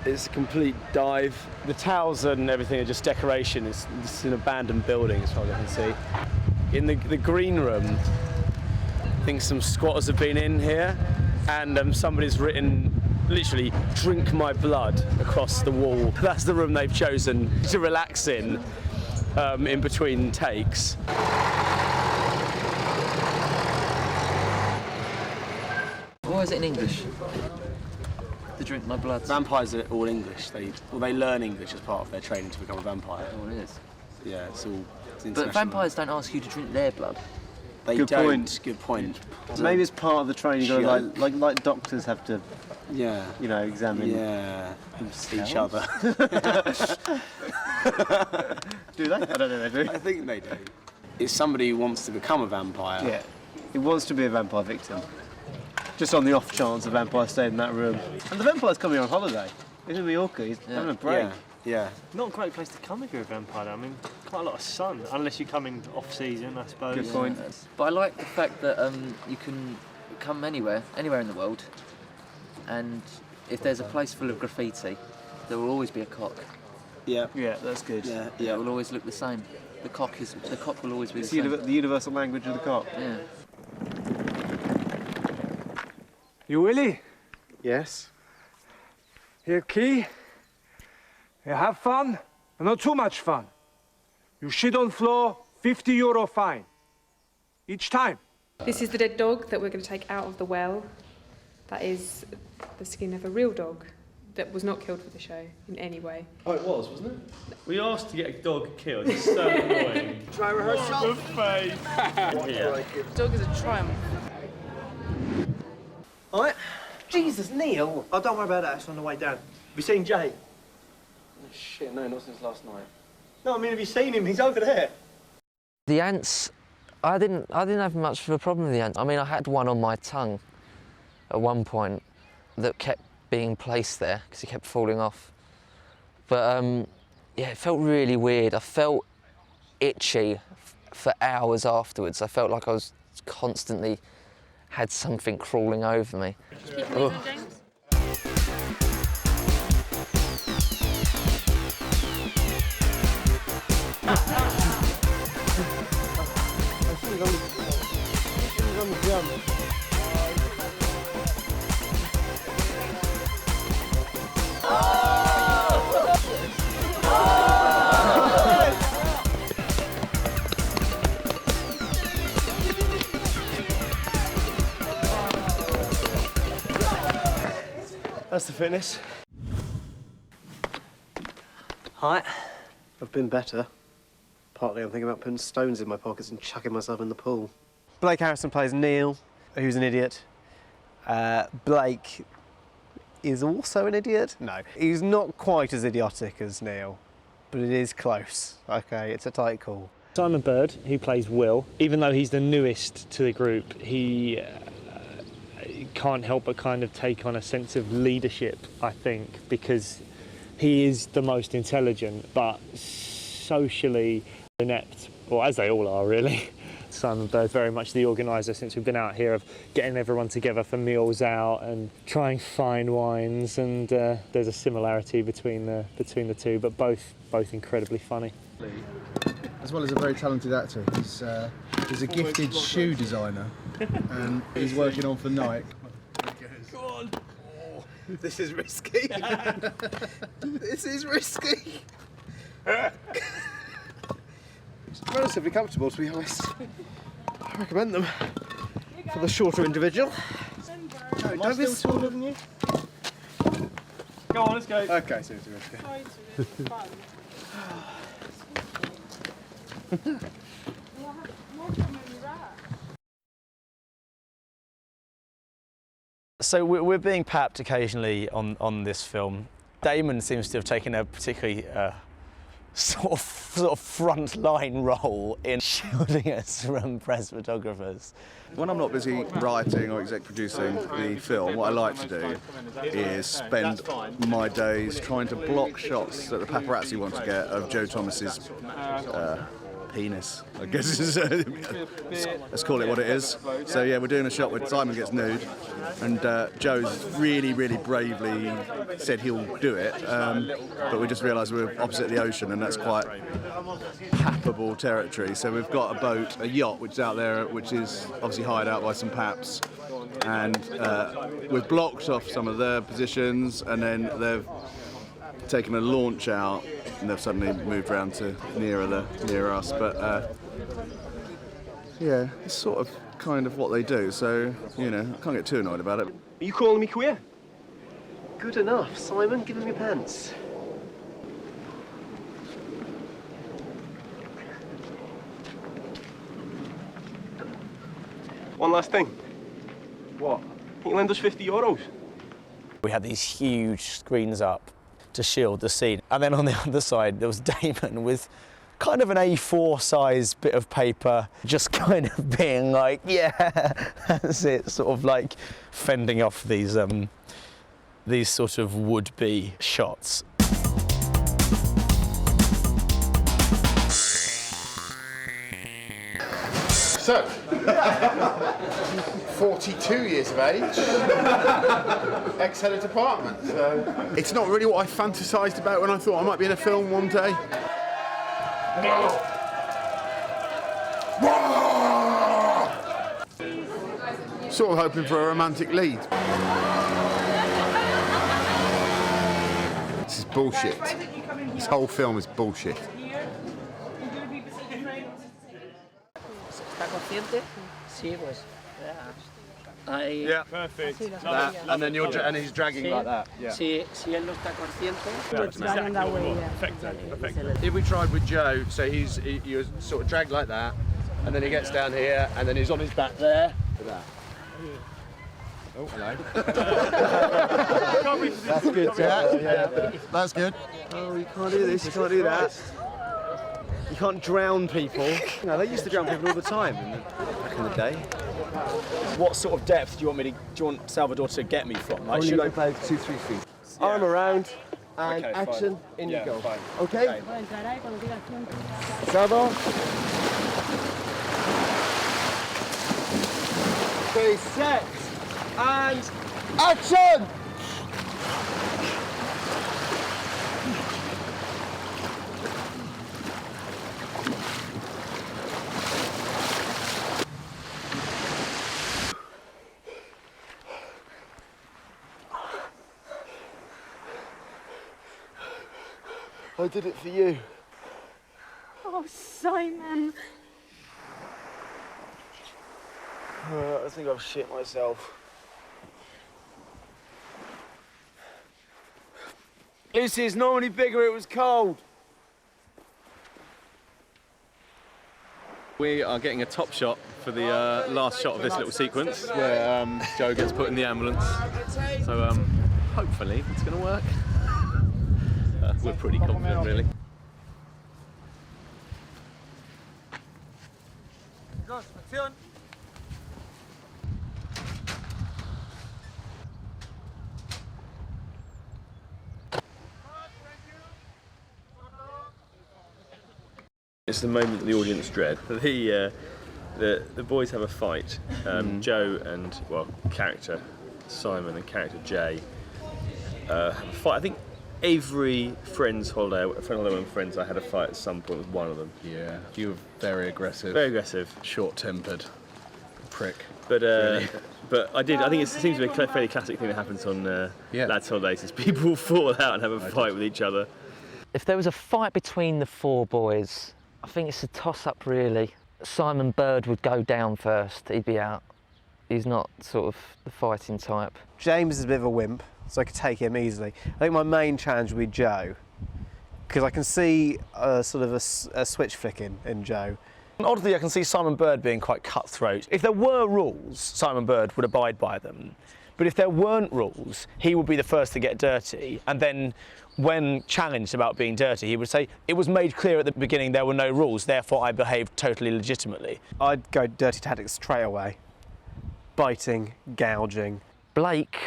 it's a complete dive. The towels and everything are just decoration. It's an abandoned building as far as I can see. In the green room, I think some squatters have been in here, and somebody's written, literally, "Drink my blood" across the wall. That's the room they've chosen to relax in between takes. Why is it in English? To drink my blood. Vampires are all English. They learn English as part of their training to become a vampire. Oh, it is? Yeah, it's all international. But vampires don't ask you to drink their blood. They Good don't. point. Good point. Maybe it's part of the training. You got Show. to like doctors have to, Yeah. you know, examine Each other. Do they? I don't know if they do. I think they do. It's somebody who wants to become a vampire. Yeah, he wants to be a vampire victim. Just on the off chance a vampire stayed in that room. And the vampire's coming on holiday. He's in Mallorca. He's having a break. Yeah. Not a great place to come if you're a vampire, though. I mean, quite a lot of sun, unless you're coming off-season, I suppose. Good point. But I like the fact that you can come anywhere in the world, and if there's a place full of graffiti, there will always be a cock. Yeah. Yeah, that's good. Yeah. It will always look the same. The cock will always be the same. The universal language of the cock. Yeah. You Willie? Yes. Here key. You have fun, but not too much fun. You shit on floor, €50 fine. Each time. This is the dead dog that we're going to take out of the well. That is the skin of a real dog that was not killed for the show in any way. Oh, it was, wasn't it? We asked to get a dog killed. It's so annoying. Try rehearsal. Dog is a triumph. All right. Jesus, Neil. Oh, don't worry about that. It's on the way down. Have you seen Jay? Oh, shit, no, not since last night. No, I mean, have you seen him? He's over there. The ants, I didn't have much of a problem with the ants. I mean, I had one on my tongue at one point that kept being placed there because he kept falling off. But yeah, it felt really weird. I felt itchy for hours afterwards. I felt like I was constantly had something crawling over me. Oh. That's the fitness. Hi. I've been better. Partly I'm thinking about putting stones in my pockets and chucking myself in the pool. Blake Harrison plays Neil, who's an idiot. Blake is also an idiot. No, he's not quite as idiotic as Neil, but it is close. Okay, it's a tight call. Simon Bird, who plays Will, even though he's the newest to the group, he can't help but kind of take on a sense of leadership, I think, because he is the most intelligent, but socially inept, or as they all are, really. Simon Bird's very much the organiser since we've been out here of getting everyone together for meals out and trying fine wines, and there's a similarity between the two, but both incredibly funny. As well as a very talented actor, he's a gifted shoe designer, and he's working on for Nike. Go on. Oh, this is risky. This is risky. It's relatively comfortable, to be honest. I recommend them for the shorter individual. No, Am I still shorter than you? Go on, let's go. Okay, seriously, let's go. So we're being papped occasionally on this film. Damon seems to have taken a particularly sort of front-line role in shielding us from press photographers. When I'm not busy writing or exec producing the film, what I like to do is spend my days trying to block shots that the paparazzi want to get of Joe Thomas's penis, I guess. Let's call it what it is. So yeah, we're doing a shot where Simon gets nude, and Joe's really bravely said he'll do it, but we just realised we're opposite the ocean, and that's quite pappable territory. So we've got a boat, a yacht, which is out there, which is obviously hired out by some paps, and we've blocked off some of their positions, and then they've taken a launch out, and they've suddenly moved around to near us. But yeah, it's sort of kind of what they do. So you know, I can't get too annoyed about it. Are you calling me queer? Good enough, Simon. Give him your pants. One last thing. What? Can you lend us €50? We had these huge screens up to shield the scene. And then on the other side, there was Damon with kind of an A4 size bit of paper, just kind of being like, yeah, that's it, sort of like fending off these sort of would-be shots. So, 42 years of age, ex-head of department. So it's not really what I fantasised about when I thought I might be in a film one day. Sort of hoping for a romantic lead. This is bullshit. This whole film is bullshit. ¿Está consciente? Sí, pues. Ahí. Yeah, perfect. That, and then and he's dragging sí. like that. Yeah. Si él no está consciente, If we tried with Joe, so you're sort of dragged like that, and then he gets down here, and then he's on his back there. That. Oh, hello. That's good. Yeah. That's good. Oh, you can't do this. You can't do that. You can't drown people. You know, they used to drown people all the time back in the day. What sort of depth do you want Salvador to get me from? Like, Only about 2-3 feet. Yeah. Arm around, and Okay, action, fine. in Yeah, you go. fine. Okay? Salvador. Okay, set, and action! I did it for you. Oh, Simon. I think I've shit myself. Lucy, it's normally bigger, it was cold. We are getting a top shot for the last shot of this little sequence where Joe gets put in the ambulance. So hopefully it's going to work. We're pretty confident, really. It's the moment the audience dread. The boys have a fight. Joe and, well, character Simon and character Jay have a fight. I think every friend's holiday, when friends, I had a fight at some point with one of them. Yeah, you were very aggressive. Very aggressive. Short-tempered. Prick. But really. But I think it seems to be a fairly classic thing that happens on lads' holidays, is people fall out and have a fight with each other. If there was a fight between the four boys, I think it's a toss-up, really. Simon Bird would go down first. He'd be out. He's not sort of the fighting type. James is a bit of a wimp, so I could take him easily. I think my main challenge would be Joe, because I can see sort of a switch flicking in Joe. Oddly, I can see Simon Bird being quite cutthroat. If there were rules, Simon Bird would abide by them. But if there weren't rules, he would be the first to get dirty. And then when challenged about being dirty, he would say, it was made clear at the beginning there were no rules, therefore I behaved totally legitimately. I'd go dirty tactics straight away. Biting, gouging. Blake,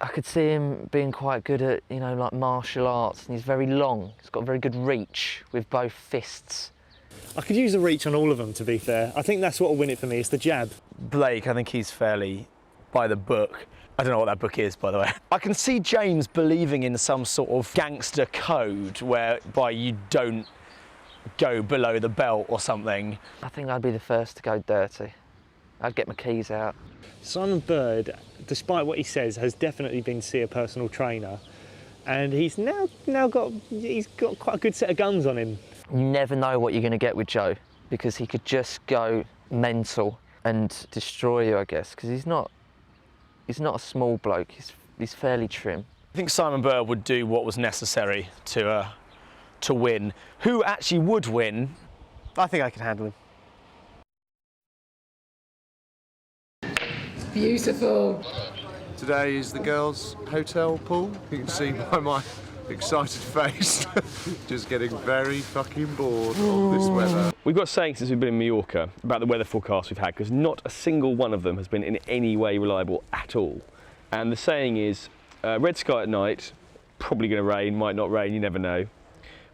I could see him being quite good at, you know, like martial arts, and he's very long. He's got very good reach with both fists. I could use a reach on all of them, to be fair. I think that's what will win it for me, it's the jab. Blake, I think he's fairly by the book. I don't know what that book is, by the way. I can see James believing in some sort of gangster code whereby you don't go below the belt or something. I think I'd be the first to go dirty. I'd get my keys out. Simon Bird, despite what he says, has definitely been to see a personal trainer, and he's now got quite a good set of guns on him. You never know what you're going to get with Joe, because he could just go mental and destroy you, I guess, because he's not a small bloke. He's fairly trim. I think Simon Bird would do what was necessary to win. Who actually would win? I think I can handle him. Beautiful. Today is the girls' hotel pool. You can see by my excited face, just getting very fucking bored of this weather. We've got saying since we've been in Mallorca about the weather forecast we've had, because not a single one of them has been in any way reliable at all. And the saying is, red sky at night, probably going to rain, might not rain, you never know.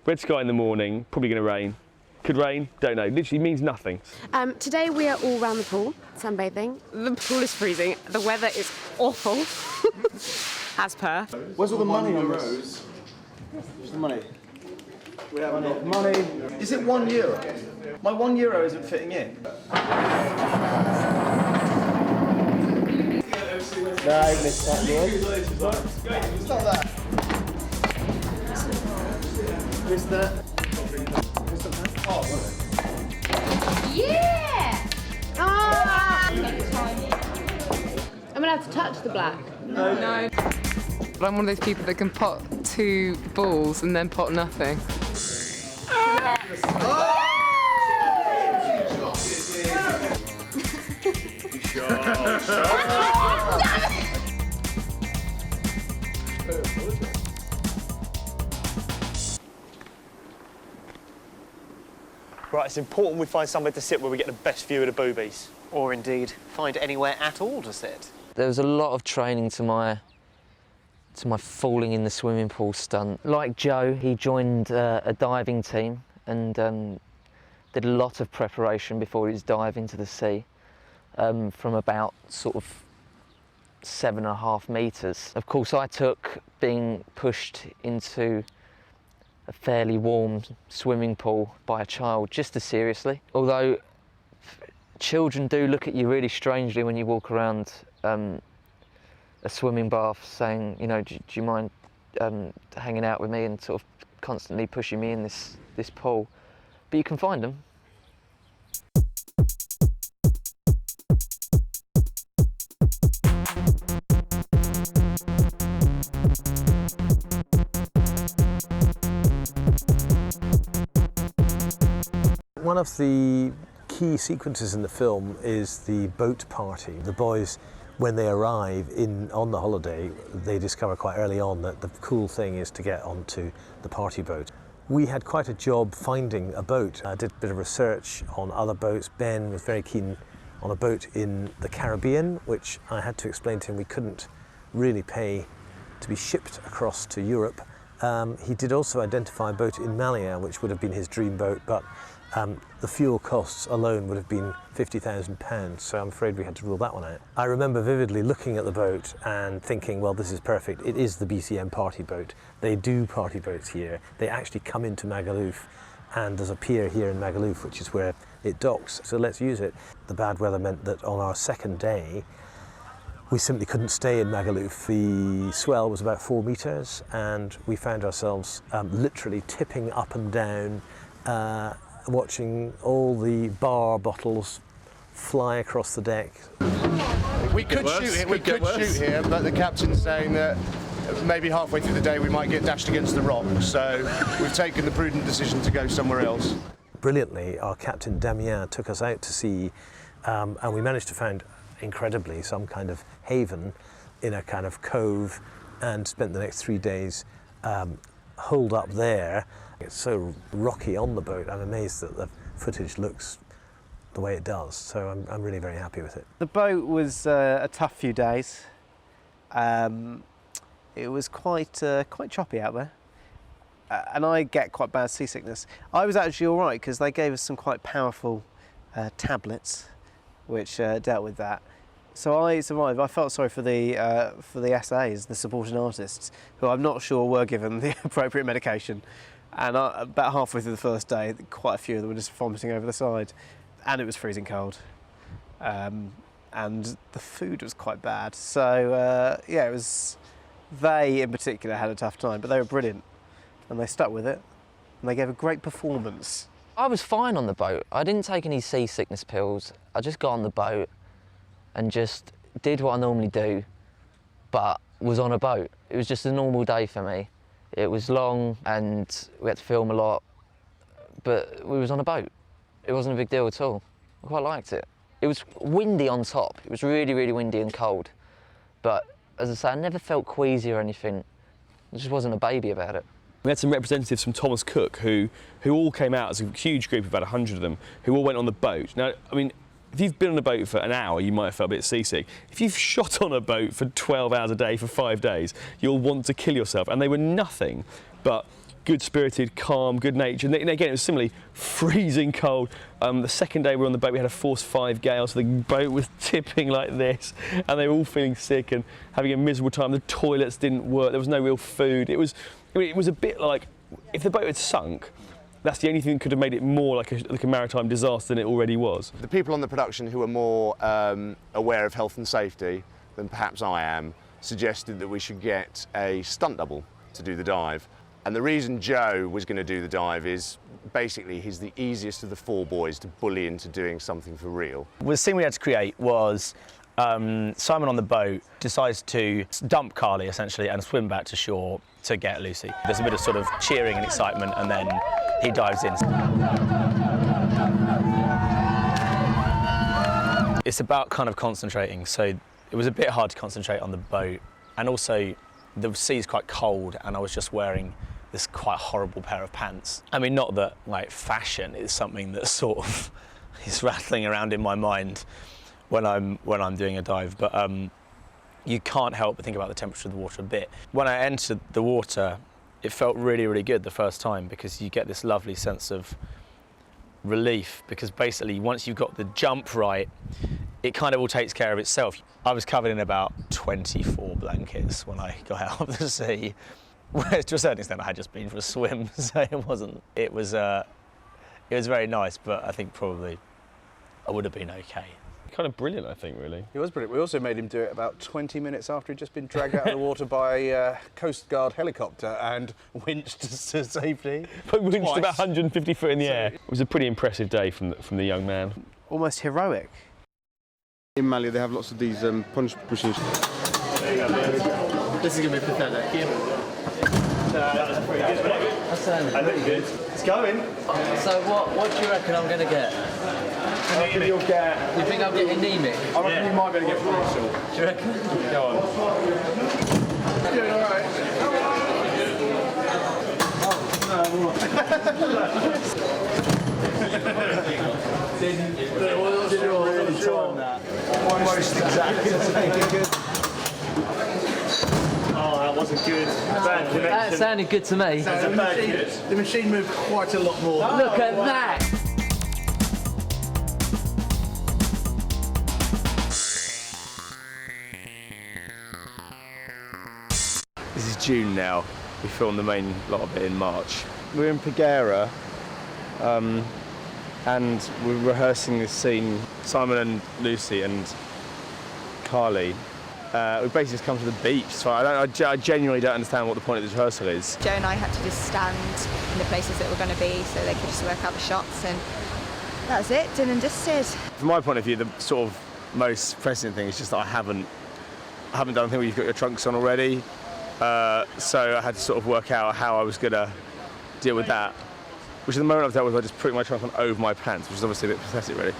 Red sky in the morning, probably going to rain. Could rain, don't know, literally means nothing. Today we are all round the pool, sunbathing. The pool is freezing, the weather is awful, as per. Where's all the money on this? Where's the money? We haven't got money. Is it €1? My €1 isn't fitting in. No, missed that, It's not that. Missed that. Yeah! Ah! I'm gonna have to touch the black. No. But I'm one of those people that can pot 2 balls and then pot nothing. Right, it's important we find somewhere to sit where we get the best view of the boobies. Or indeed, find anywhere at all to sit. There was a lot of training to my falling in the swimming pool stunt. Like Joe, he joined a diving team and did a lot of preparation before he was diving into the sea, from about sort of 7.5 metres. Of course, I took being pushed into a fairly warm swimming pool by a child just as seriously. Although children do look at you really strangely when you walk around a swimming bath saying, you know, do you mind hanging out with me, and sort of constantly pushing me in this pool. But you can find them. One of the key sequences in the film is the boat party. The boys, when they arrive on the holiday, they discover quite early on that the cool thing is to get onto the party boat. We had quite a job finding a boat. I did a bit of research on other boats. Ben was very keen on a boat in the Caribbean, which I had to explain to him we couldn't really pay to be shipped across to Europe. He did also identify a boat in Malia, which would have been his dream boat, but the fuel costs alone would have been £50,000, so I'm afraid we had to rule that one out. I remember vividly looking at the boat and thinking, well, this is perfect. It is the BCM party boat. They do party boats here. They actually come into Magaluf, and there's a pier here in Magaluf, which is where it docks, so let's use it. The bad weather meant that on our second day, we simply couldn't stay in Magaluf. The swell was about 4 metres, and we found ourselves literally tipping up and down, watching all the bar bottles fly across the deck. We could shoot here, but the captain's saying that maybe halfway through the day we might get dashed against the rock, so we've taken the prudent decision to go somewhere else. Brilliantly, our captain Damien took us out to sea, and we managed to find, incredibly, some kind of haven in a kind of cove, and spent the next 3 days holed up there. It's so rocky on the boat. I'm amazed that the footage looks the way it does, so I'm really very happy with it. The boat was a tough few days. It was quite choppy out there, and I get quite bad seasickness. I was actually all right because they gave us some quite powerful tablets, which dealt with that. So I survived. I felt sorry for the SAs, the supporting artists, who I'm not sure were given the appropriate medication. And about halfway through the first day, quite a few of them were just vomiting over the side, and it was freezing cold, and the food was quite bad. So yeah, it was. They in particular had a tough time, but they were brilliant, and they stuck with it, and they gave a great performance. I was fine on the boat. I didn't take any seasickness pills. I just got on the boat and just did what I normally do, but was on a boat. It was just a normal day for me. It was long and we had to film a lot, but we was on a boat. It wasn't a big deal at all. I quite liked it. It was windy on top. It was really, really windy and cold. But as I say, I never felt queasy or anything. I just wasn't a baby about it. We had some representatives from Thomas Cook who all came out as a huge group of about 100 of them, who all went on the boat. Now, I mean, if you've been on a boat for an hour, you might have felt a bit seasick. If you've shot on a boat for 12 hours a day for 5 days, you'll want to kill yourself. And they were nothing but good-spirited, calm, good-natured. And again, it was similarly freezing cold. The second day we were on the boat, we had a force 5 gale, so the boat was tipping like this, and they were all feeling sick and having a miserable time. The toilets didn't work. There was no real food. It was a bit like if the boat had sunk. That's the only thing that could have made it more like a maritime disaster than it already was. The people on the production who are more aware of health and safety than perhaps I am suggested that we should get a stunt double to do the dive. And the reason Joe was going to do the dive is basically he's the easiest of the 4 boys to bully into doing something for real. The scene we had to create was Simon on the boat decides to dump Carly essentially and swim back to shore to get Lucy. There's a bit of sort of cheering and excitement, and then he dives in. It's about kind of concentrating, so it was a bit hard to concentrate on the boat, and also the sea's quite cold and I was just wearing this quite horrible pair of pants. I mean, not that like fashion is something that sort of is rattling around in my mind when I'm doing a dive, but you can't help but think about the temperature of the water a bit. When I entered the water, it felt really, really good the first time because you get this lovely sense of relief, because basically once you've got the jump right, it kind of all takes care of itself. I was covered in about 24 blankets when I got out of the sea. Whereas to a certain extent I had just been for a swim, so it was very nice, but I think probably I would have been okay. Kind of brilliant, I think, really. He was brilliant. We also made him do it about 20 minutes after he'd just been dragged out of the water by a Coast Guard helicopter and winched to safety. Winched twice. about 150 foot in the air. It was a pretty impressive day from the young man. Almost heroic. In Mali, they have lots of these punch machines. This is going to be pathetic. That's pretty good. I look good. It's going. So what do you reckon I'm going to get? I reckon you'll get... You think I'll get anemic? I reckon you might be able to get partial. Do you reckon? Go on. You're doing all right. Really time that. Almost exactly. Oh, that wasn't good. Bad connection. That sounded good to me. The machine moved quite a lot more. Look at that! This is June now. We filmed the main lot of it in March. We're in Pagera, and we're rehearsing this scene. Simon and Lucy and Carly. We basically just come to the beach, so I genuinely don't understand what the point of this rehearsal is. Joe and I had to just stand in the places that were going to be so they could just work out the shots, and that's it, done and dusted. From my point of view, the sort of most pressing thing is just that I haven't done the thing where you've got your trunks on already, so I had to sort of work out how I was going to deal with that, which at the moment I've dealt with by just putting my trunk on over my pants, which is obviously a bit pathetic, really.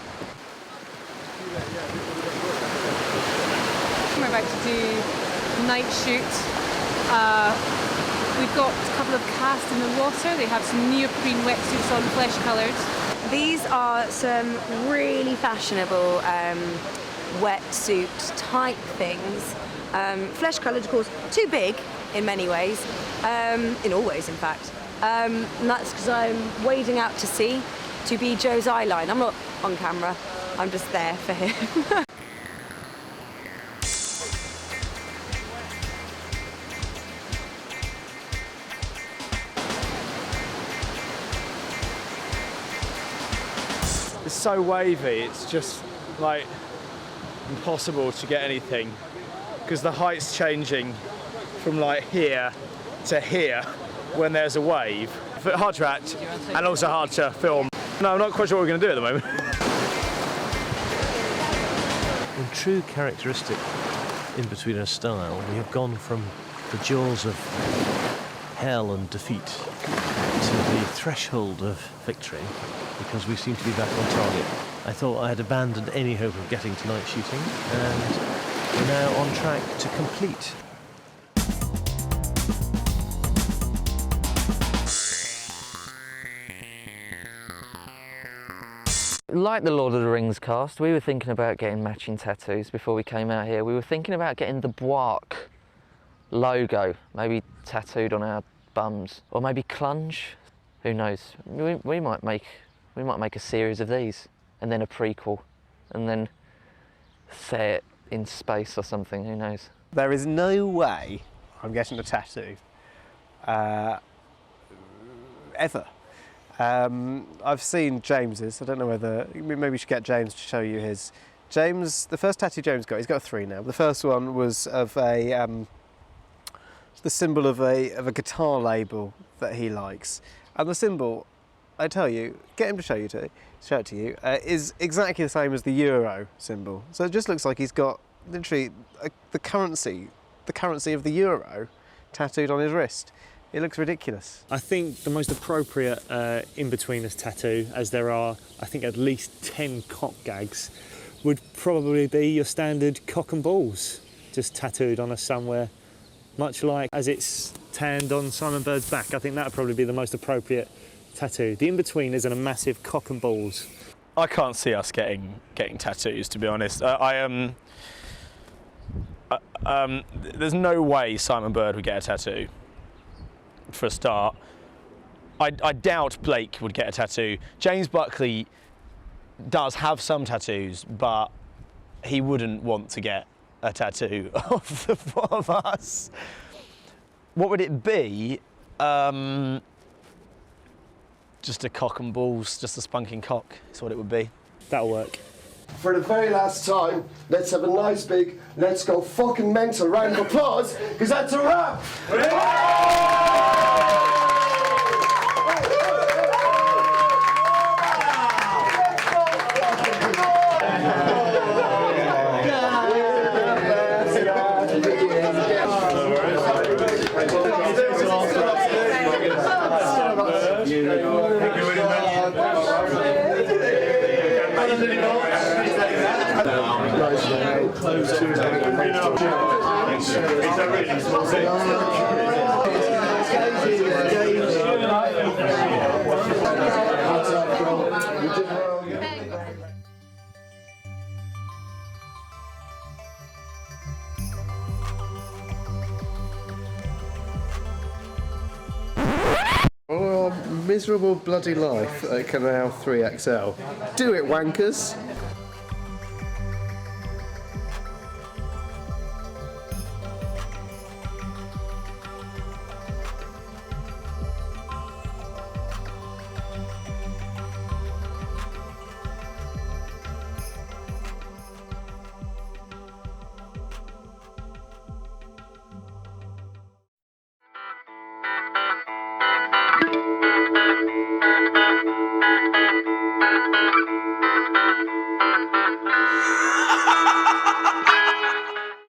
We're about to do night shoot. We've got a couple of cast in the water. They have some neoprene wetsuits on, flesh coloured. These are some really fashionable wetsuit type things. Flesh coloured, of course, too big in many ways, in all ways in fact. And that's because I'm wading out to sea to be Joe's eye line. I'm not on camera, I'm just there for him. It's so wavy, it's just like impossible to get anything because the height's changing from like here to here when there's a wave. Hard to act and also hard to film. No, I'm not quite sure what we're going to do at the moment. In true characteristic Inbetweeners style, we have gone from the jaws of hell and defeat to the threshold of victory, because we seem to be back on target. I thought I had abandoned any hope of getting to night shooting, and we're now on track to complete. Like the Lord of the Rings cast, we were thinking about getting matching tattoos before we came out here. We were thinking about getting the Bwark logo, maybe tattooed on our bums, or maybe Clunge. Who knows? We might make a series of these, and then a prequel, and then set it in space or something. Who knows? There is no way I'm getting a tattoo ever. I've seen James's. I don't know whether maybe we should get James to show you his. James, the first tattoo James got, he's got 3 now. The first one was of the symbol of a guitar label that he likes, and the symbol, I tell you, get him to show it to you, is exactly the same as the euro symbol. So it just looks like he's got literally the currency of the euro tattooed on his wrist. It looks ridiculous. I think the most appropriate Inbetweeners tattoo, as there are, I think, at least 10 cock gags, would probably be your standard cock and balls, just tattooed on us somewhere, much like as it's tanned on Simon Bird's back. I think that would probably be the most appropriate tattoo. The Inbetweeners and a massive cock and balls. I can't see us getting tattoos, to be honest. There's no way Simon Bird would get a tattoo. For a start, I doubt Blake would get a tattoo. James Buckley does have some tattoos, but he wouldn't want to get a tattoo of the 4 of us. What would it be? Just a cock and balls, just a spunking cock is what it would be. That'll work. For the very last time, let's have a nice big let's go fucking mental round of applause, because that's a wrap! Oh, miserable bloody life at Canal 3XL. Do it, wankers!